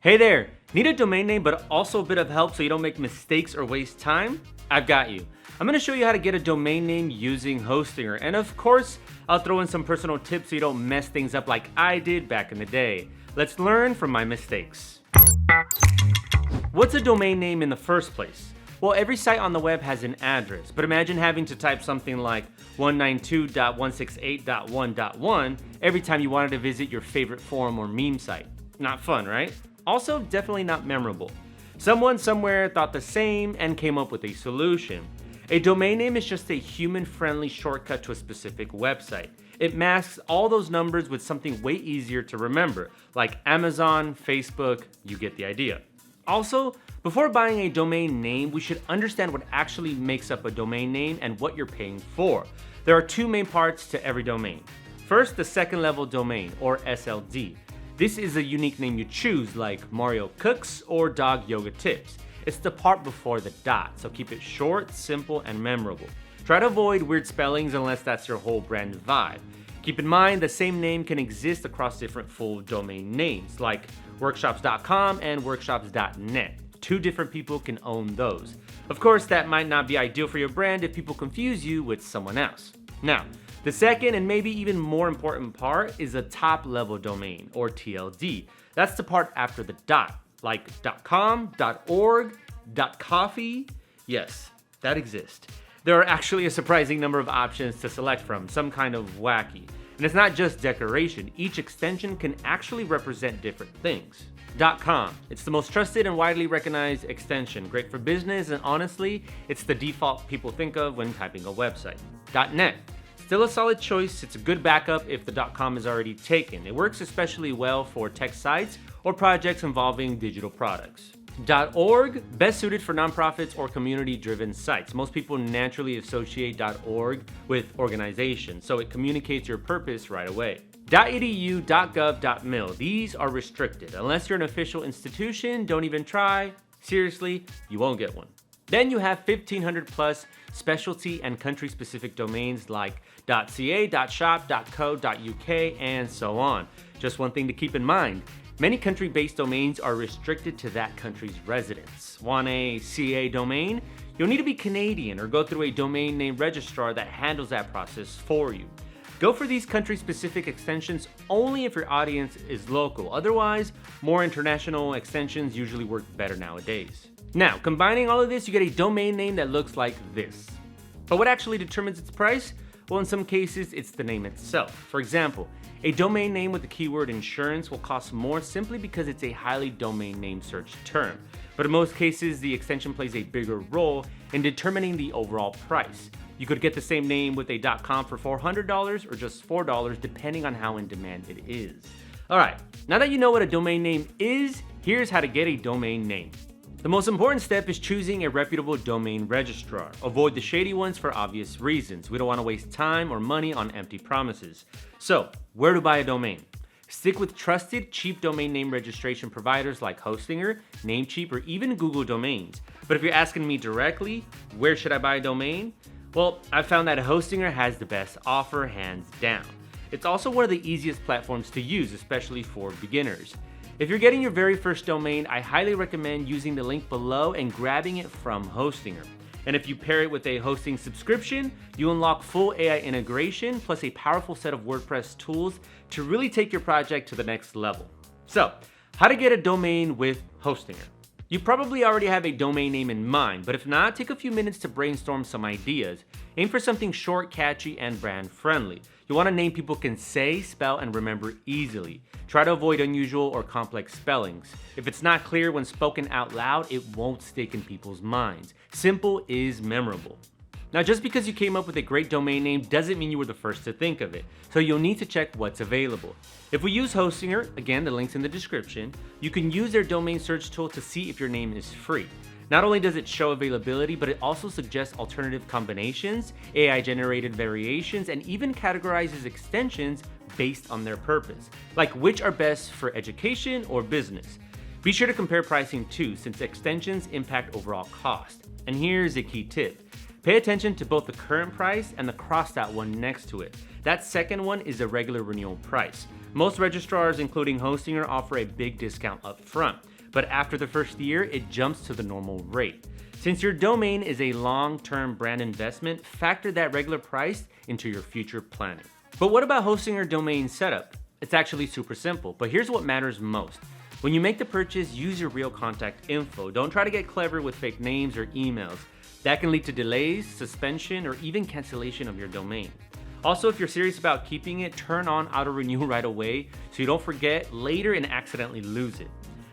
Hey there! Need a domain name but also a bit of help so you don't make mistakes or waste time? I've got you. I'm going to show you how to get a domain name using Hostinger, and of course, I'll throw in some personal tips so you don't mess things up like I did back in the day. Let's learn from my mistakes. What's a domain name in the first place? Well, every site on the web has an address, but imagine having to type something like 192.168.1.1 every time you wanted to visit your favorite forum or meme site. Not fun, right? Also, definitely not memorable. Someone somewhere thought the same and came up with a solution. A domain name is just a human-friendly shortcut to a specific website. It masks all those numbers with something way easier to remember, like Amazon, Facebook, you get the idea. Also, before buying a domain name, we should understand what actually makes up a domain name and what you're paying for. There are two main parts to every domain. First, the second level domain, or SLD. This is a unique name you choose, like Mario Cooks or Dog Yoga Tips. It's the part before the dot, so keep it short, simple, and memorable. Try to avoid weird spellings unless that's your whole brand vibe. Keep in mind the same name can exist across different full domain names, like workshops.com and workshops.net. Two different people can own those. Of course, that might not be ideal for your brand if people confuse you with someone else. Now, the second and maybe even more important part is a top level domain, or TLD. That's the part after the dot, like .com, .org, .coffee. Yes, that exists. There are actually a surprising number of options to select from, some kind of wacky. And it's not just decoration, each extension can actually represent different things. .com, it's the most trusted and widely recognized extension, great for business, and honestly, it's the default people think of when typing a website. .net, still a solid choice, it's a good backup if the .com is already taken. It works especially well for tech sites or projects involving digital products. .org, best suited for nonprofits or community-driven sites. Most people naturally associate .org with organization, so it communicates your purpose right away. .edu, .gov, .mil, these are restricted. Unless you're an official institution, don't even try. Seriously, you won't get one. Then you have 1,500 plus specialty and country-specific domains like .ca, .shop, .co, .uk, and so on. Just one thing to keep in mind. Many country-based domains are restricted to that country's residents. Want a CA domain? You'll need to be Canadian or go through a domain name registrar that handles that process for you. Go for these country-specific extensions only if your audience is local. Otherwise, more international extensions usually work better nowadays. Now, combining all of this, you get a domain name that looks like this. But what actually determines its price? Well, in some cases, it's the name itself. For example, a domain name with the keyword insurance will cost more simply because it's a highly domain name search term. But in most cases, the extension plays a bigger role in determining the overall price. You could get the same name with a .com for $400 or just $4 depending on how in demand it is. Alright, now that you know what a domain name is, here's how to get a domain name. The most important step is choosing a reputable domain registrar. Avoid the shady ones for obvious reasons. We don't want to waste time or money on empty promises. So, where to buy a domain? Stick with trusted, cheap domain name registration providers like Hostinger, Namecheap, or even Google Domains. But if you're asking me directly, where should I buy a domain? Well, I've found that Hostinger has the best offer, hands down. It's also one of the easiest platforms to use, especially for beginners. If you're getting your very first domain, I highly recommend using the link below and grabbing it from Hostinger. And if you pair it with a hosting subscription, you unlock full AI integration plus a powerful set of WordPress tools to really take your project to the next level. So, how to get a domain with Hostinger? You probably already have a domain name in mind, but if not, take a few minutes to brainstorm some ideas. Aim for something short, catchy, and brand friendly. You want a name people can say, spell, and remember easily. Try to avoid unusual or complex spellings. If it's not clear when spoken out loud, it won't stick in people's minds. Simple is memorable. Now, just because you came up with a great domain name doesn't mean you were the first to think of it, so you'll need to check what's available. If we use Hostinger, again, the link's in the description, you can use their domain search tool to see if your name is free. Not only does it show availability, but it also suggests alternative combinations, AI-generated variations, and even categorizes extensions based on their purpose, like which are best for education or business. Be sure to compare pricing too, since extensions impact overall cost. And here's a key tip. Pay attention to both the current price and the crossed out one next to it. That second one is the regular renewal price. Most registrars, including Hostinger, offer a big discount up front. but after the first year, it jumps to the normal rate. Since your domain is a long-term brand investment, factor that regular price into your future planning. But what about hosting your domain setup? It's actually super simple, but here's what matters most. When you make the purchase, use your real contact info. Don't try to get clever with fake names or emails. That can lead to delays, suspension, or even cancellation of your domain. Also, if you're serious about keeping it, turn on auto renew right away so you don't forget later and accidentally lose it.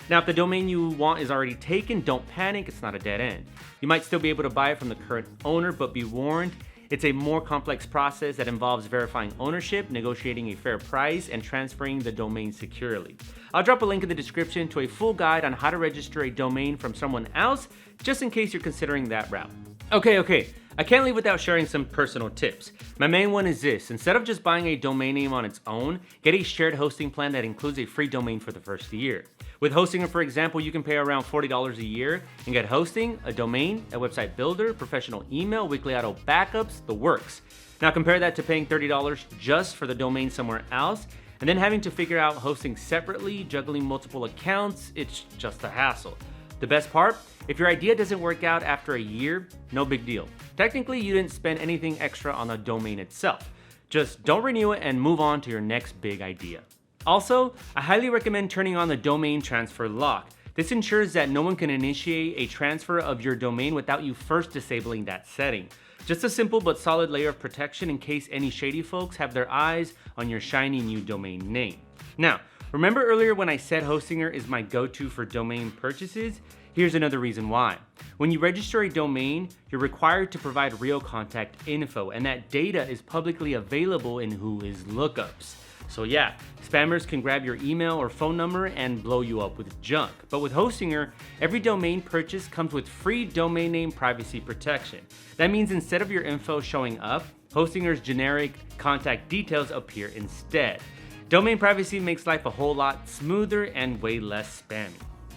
Now, if the domain you want is already taken, don't panic, it's not a dead end. You might still be able to buy it from the current owner, but be warned, it's a more complex process that involves verifying ownership, negotiating a fair price, and transferring the domain securely. I'll drop a link in the description to a full guide on how to register a domain from someone else, just in case you're considering that route. Okay, I can't leave without sharing some personal tips. My main one is this: instead of just buying a domain name on its own, get a shared hosting plan that includes a free domain for the first year. With Hostinger, for example, you can pay around $40 a year and get hosting, a domain, a website builder, professional email, weekly auto backups, the works. Now compare that to paying $30 just for the domain somewhere else, and then having to figure out hosting separately, juggling multiple accounts. It's just a hassle. The best part? If your idea doesn't work out after a year, no big deal. Technically, you didn't spend anything extra on the domain itself. Just don't renew it and move on to your next big idea. Also, I highly recommend turning on the domain transfer lock. This ensures that no one can initiate a transfer of your domain without you first disabling that setting. Just a simple but solid layer of protection in case any shady folks have their eyes on your shiny new domain name. Now, remember earlier when I said Hostinger is my go-to for domain purchases? Here's another reason why. When you register a domain, you're required to provide real contact info, and that data is publicly available in Whois lookups. So yeah, spammers can grab your email or phone number and blow you up with junk. But with Hostinger, every domain purchase comes with free domain name privacy protection. That means instead of your info showing up, Hostinger's generic contact details appear instead. Domain privacy makes life a whole lot smoother and way less spammy.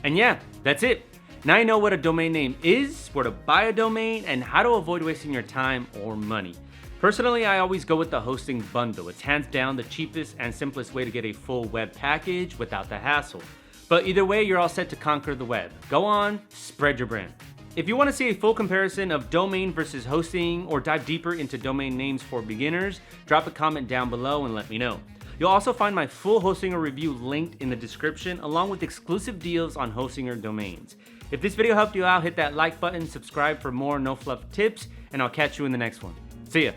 And yeah, that's it. Now you know what a domain name is, where to buy a domain, and how to avoid wasting your time or money. Personally, I always go with the hosting bundle. It's hands down the cheapest and simplest way to get a full web package without the hassle. But either way, you're all set to conquer the web. Go on, spread your brand. If you want to see a full comparison of domain versus hosting or dive deeper into domain names for beginners, drop a comment down below and let me know. You'll also find my full Hostinger review linked in the description, along with exclusive deals on Hostinger domains. If this video helped you out, hit that like button, subscribe for more no fluff tips, and I'll catch you in the next one. See ya.